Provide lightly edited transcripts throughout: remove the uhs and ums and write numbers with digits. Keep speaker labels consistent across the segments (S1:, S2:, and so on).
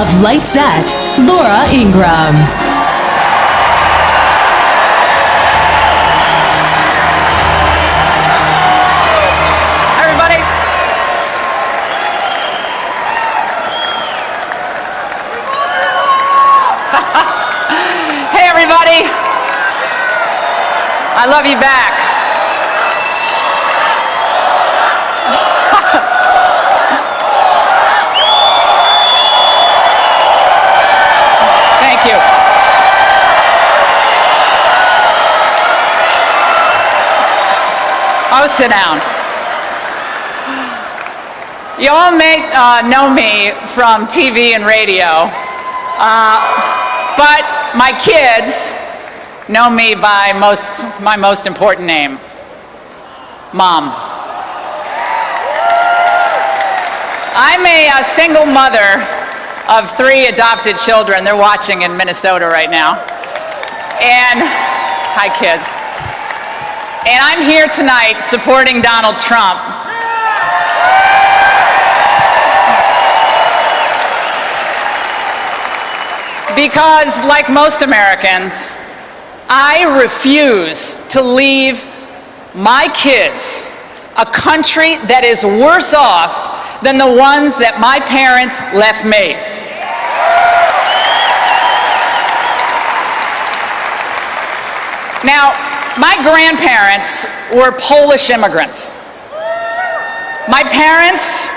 S1: of Life's At, Laura Ingraham.
S2: Hi, everybody. Hey, everybody. I love you back. Thank you. Oh, sit down. You all may know me from TV and radio, but my kids know me by my most important name, Mom. I'm a single mother of 3 adopted children. They're watching in Minnesota right now. And, hi kids. And I'm here tonight supporting Donald Trump. Because, like most Americans, I refuse to leave my kids a country that is worse off than the ones that my parents left me. Now, my grandparents were Polish immigrants. My parents,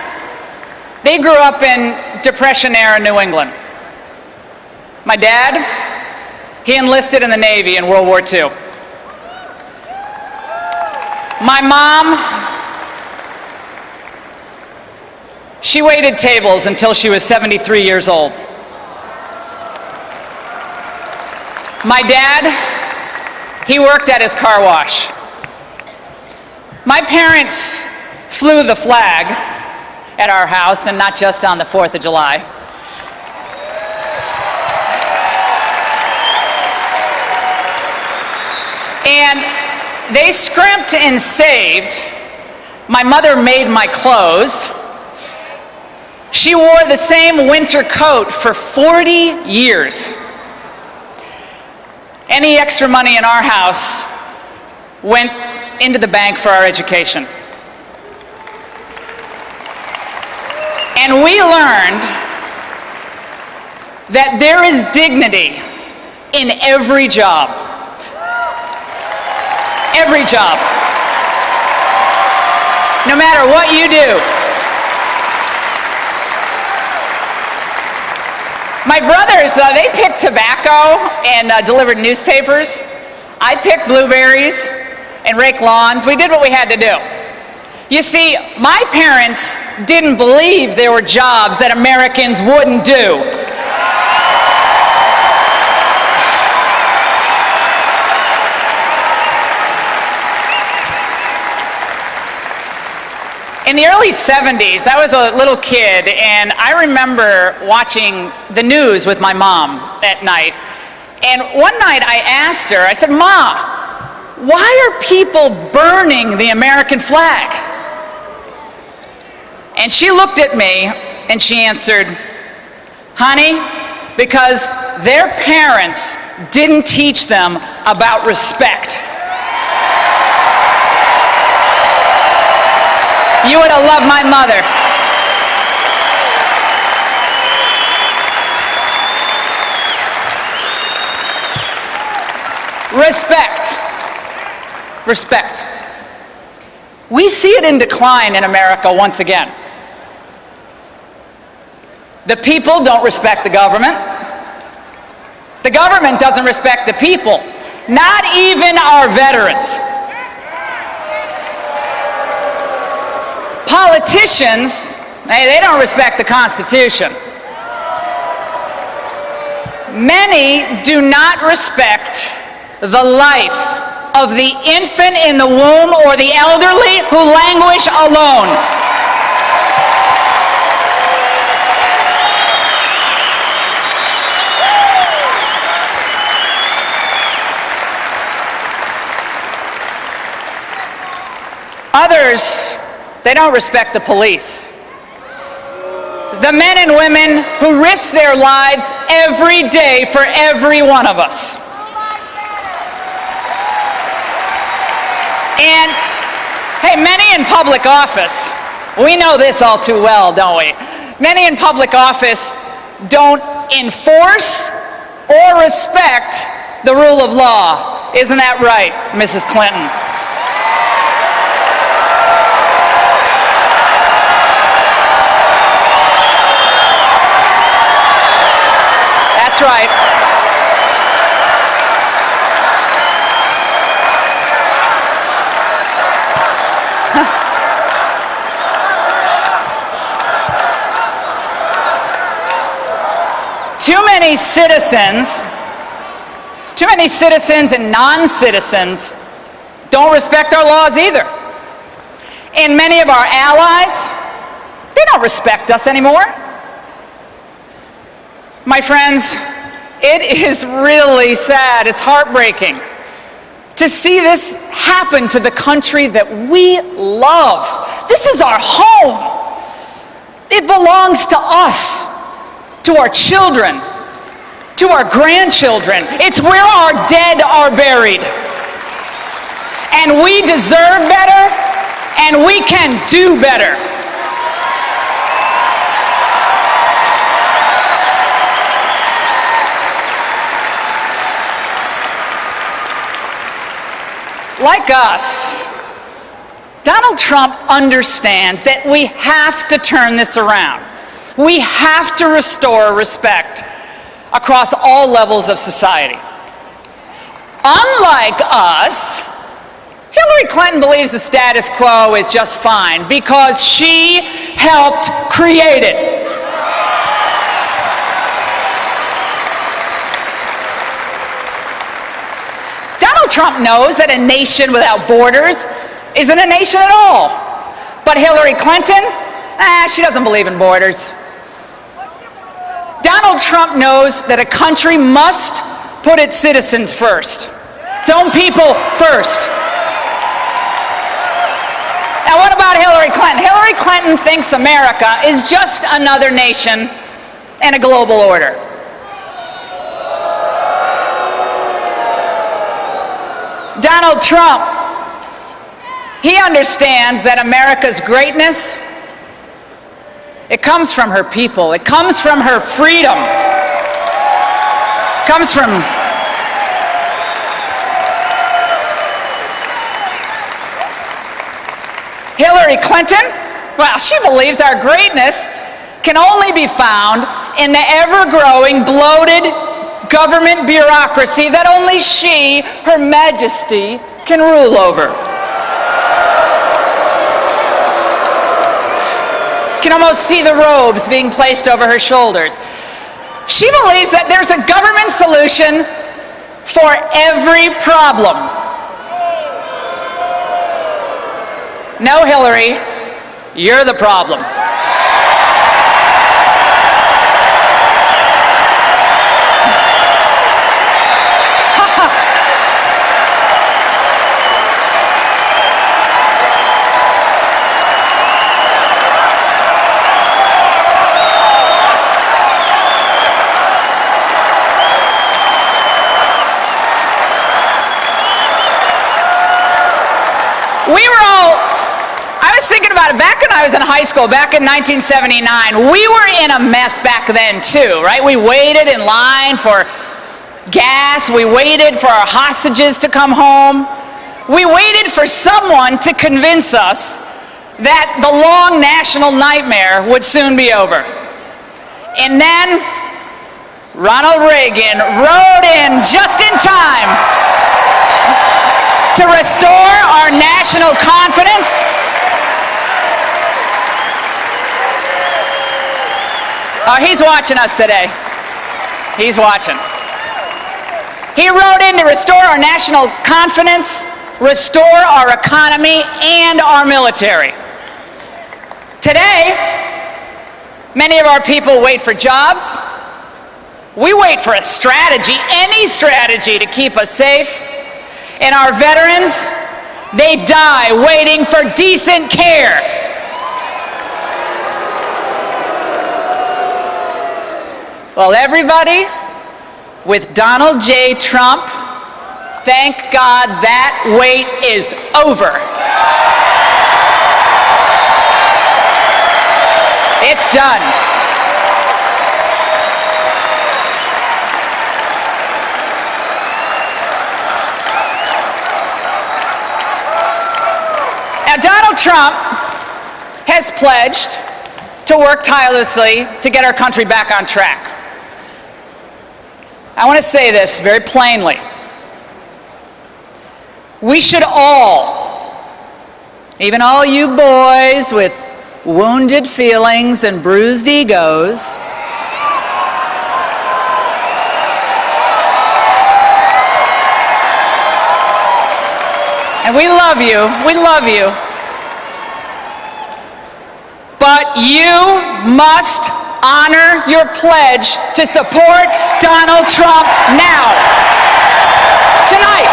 S2: they grew up in Depression-era New England. My dad, he enlisted in the Navy in World War II. My mom, she waited tables until she was 73 years old. My dad, he worked at his car wash. My parents flew the flag at our house, and not just on the 4th of July. And they scrimped and saved. My mother made my clothes. She wore the same winter coat for 40 years. Any extra money in our house went into the bank for our education. And we learned that there is dignity in every job. Every job. No matter what you do. My brothers, they picked tobacco and delivered newspapers. I picked blueberries and raked lawns. We did what we had to do. You see, my parents didn't believe there were jobs that Americans wouldn't do. In the early 70s, I was a little kid, and I remember watching the news with my mom at night. And one night I asked her, I said, "Ma, why are people burning the American flag?" And she looked at me and she answered, "Honey, because their parents didn't teach them about respect." You would have loved my mother. Respect. Respect. We see it in decline in America once again. The people don't respect the government. The government doesn't respect the people, not even our veterans. Politicians, they don't respect the Constitution. Many do not respect the life of the infant in the womb or the elderly who languish alone. Others, they don't respect the police. the men and women who risk their lives every day for every one of us. And, hey, many in public office, we know this all too well, don't we? Many in public office don't enforce or respect the rule of law. Isn't that right, Mrs. Clinton? That's right. Too many citizens and non-citizens don't respect our laws either. And many of our allies, they don't respect us anymore. My friends, it is really sad, it's heartbreaking to see this happen to the country that we love. This is our home. It belongs to us, to our children, to our grandchildren. It's where our dead are buried. And we deserve better, and we can do better. Like us, Donald Trump understands that we have to turn this around. We have to restore respect across all levels of society. Unlike us, Hillary Clinton believes the status quo is just fine because she helped create it. Donald Trump knows that a nation without borders isn't a nation at all. But Hillary Clinton, she doesn't believe in borders. Donald Trump knows that a country must put its citizens first, its own people first. Now, what about Hillary Clinton? Hillary Clinton thinks America is just another nation and a global order. Donald Trump, he understands that America's greatness, it comes from her people. It comes from her freedom. It comes from Hillary Clinton. Well, she believes our greatness can only be found in the ever-growing, bloated government bureaucracy that only she, Her Majesty, can rule over. You can almost see the robes being placed over her shoulders. She believes that there's a government solution for every problem. No, Hillary, you're the problem. I was thinking about it back when I was in high school, back in 1979. We were in a mess back then too, right? We waited in line for gas. We waited for our hostages to come home. We waited for someone to convince us that the long national nightmare would soon be over. And then Ronald Reagan rode in just in time to restore our national confidence. Oh, he's watching us today. He's watching. He rode in to restore our national confidence, restore our economy, and our military. Today, many of our people wait for jobs. We wait for a strategy, any strategy to keep us safe. And our veterans, they die waiting for decent care. Well, everybody, with Donald J. Trump, thank God that wait is over. It's done. Now, Donald Trump has pledged to work tirelessly to get our country back on track. I want to say this very plainly. We should all, even all you boys with wounded feelings and bruised egos, and we love you, but you must honor your pledge to support Donald Trump now. Tonight.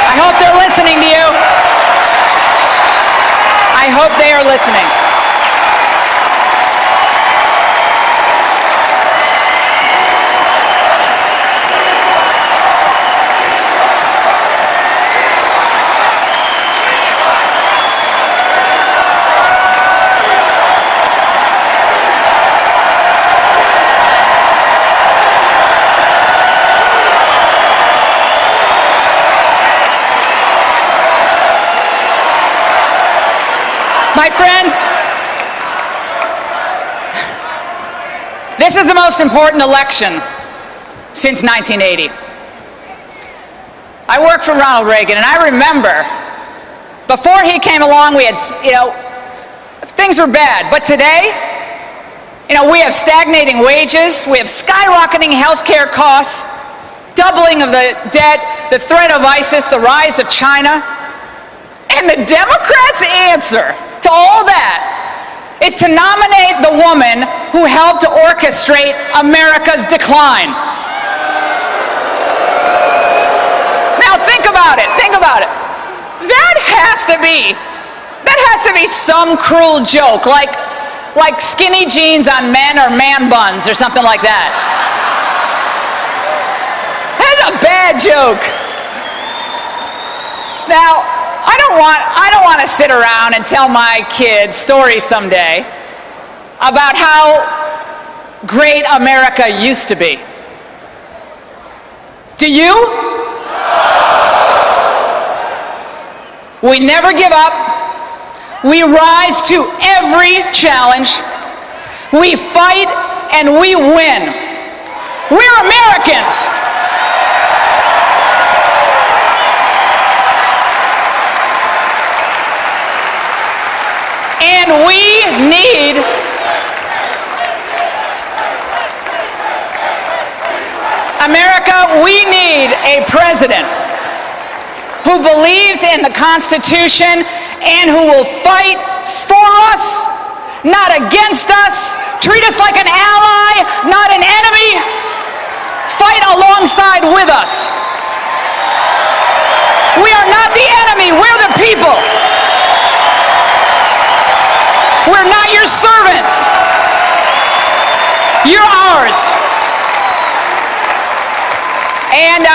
S2: I hope they're listening to you. I hope they are listening. My friends, this is the most important election since 1980. I worked for Ronald Reagan, and I remember before he came along, we had, things were bad. But today, we have stagnating wages, we have skyrocketing healthcare costs, doubling of the debt, the threat of ISIS, the rise of China. And the Democrats' answer to all that is to nominate the woman who helped to orchestrate America's decline. Now think about it. That has to be some cruel joke, like skinny jeans on men or man buns or something like that. That's a bad joke. Now, I don't want to sit around and tell my kids stories someday about how great America used to be. Do you? We never give up. We rise to every challenge. We fight and we win. We're Americans. And we need a president who believes in the Constitution and who will fight for us, not against us, treat us like an ally, not an enemy, fight alongside with us. We are not the enemy, we're the people. We're not your servants. You're ours. And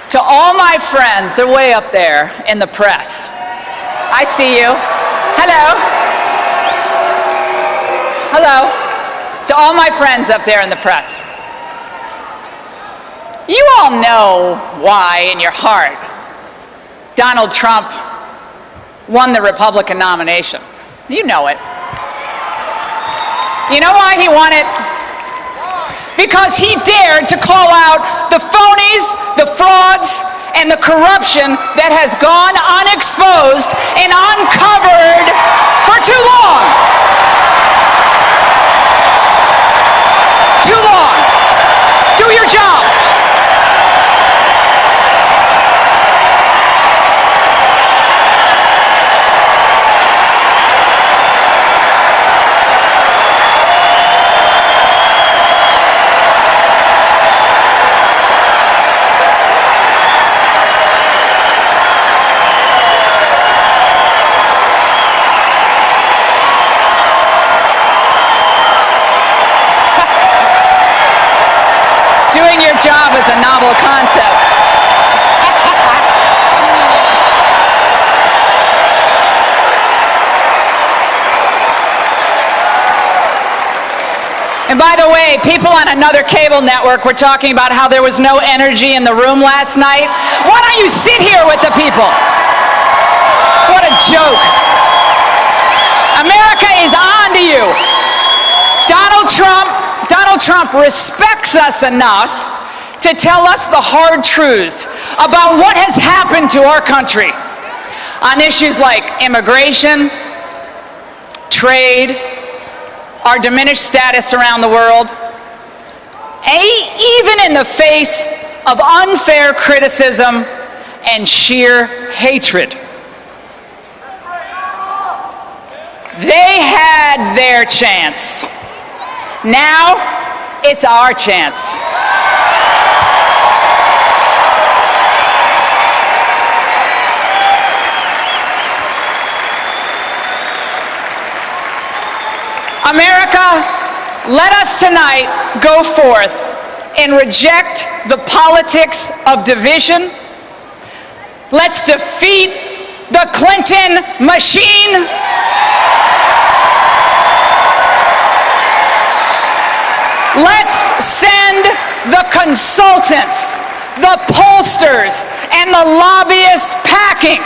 S2: to all my friends, they're way up there in the press. I see you. Hello. Hello. To all my friends up there in the press. You all know why in your heart Donald Trump won the Republican nomination. You know it. You know why he won it? Because he dared to call out the phonies, the frauds, and the corruption that has gone unexposed and uncovered for too long. Too long. Do your job. novel concept. And by the way, people on another cable network were talking about how there was no energy in the room last night. Why don't you sit here with the people? What a joke. America is on to you. Donald Trump respects us enough to tell us the hard truths about what has happened to our country on issues like immigration, trade, our diminished status around the world, even in the face of unfair criticism and sheer hatred. They had their chance. Now it's our chance. America, let us tonight go forth and reject the politics of division. Let's defeat the Clinton machine. Let's send the consultants, the pollsters, and the lobbyists packing.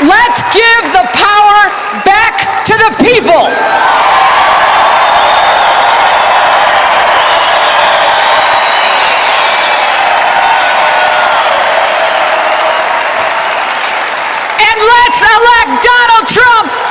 S2: Let's give the power back to the people. And let's elect Donald Trump